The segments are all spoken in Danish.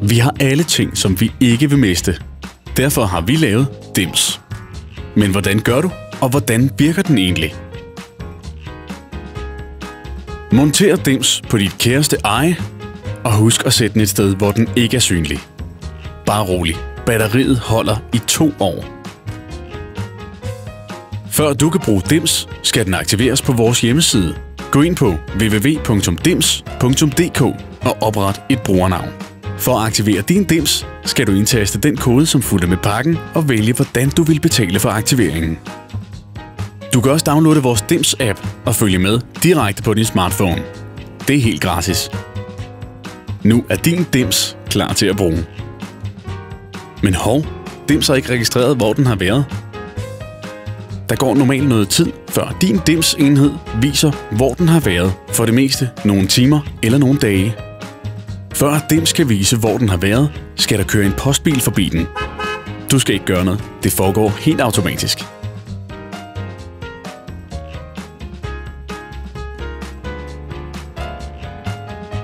Vi har alle ting, som vi ikke vil miste. Derfor har vi lavet Dims. Men hvordan gør du, og hvordan virker den egentlig? Monter Dims på dit kæreste eje, og husk at sætte den et sted, hvor den ikke er synlig. Bare rolig. Batteriet holder i 2 år. Før du kan bruge Dims, skal den aktiveres på vores hjemmeside. Gå ind på www.dims.dk og opret et brugernavn. For at aktivere din Dims, skal du indtaste den kode, som fulgte med pakken, og vælge, hvordan du vil betale for aktiveringen. Du kan også downloade vores Dims-app og følge med direkte på din smartphone. Det er helt gratis. Nu er din Dims klar til at bruge. Men hov, Dims er ikke registreret, hvor den har været. Der går normalt noget tid, før din Dims-enhed viser, hvor den har været, for det meste nogle timer eller nogle dage. Før Dims kan vise, hvor den har været, skal der køre en postbil forbi den. Du skal ikke gøre noget. Det foregår helt automatisk.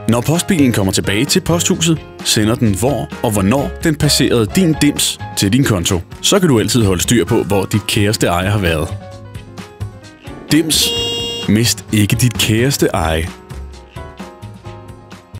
Når postbilen kommer tilbage til posthuset, sender den hvor og hvornår den passerede din Dims til din konto. Så kan du altid holde styr på, hvor dit kæreste eje har været. Dims. Mist ikke dit kæreste eje.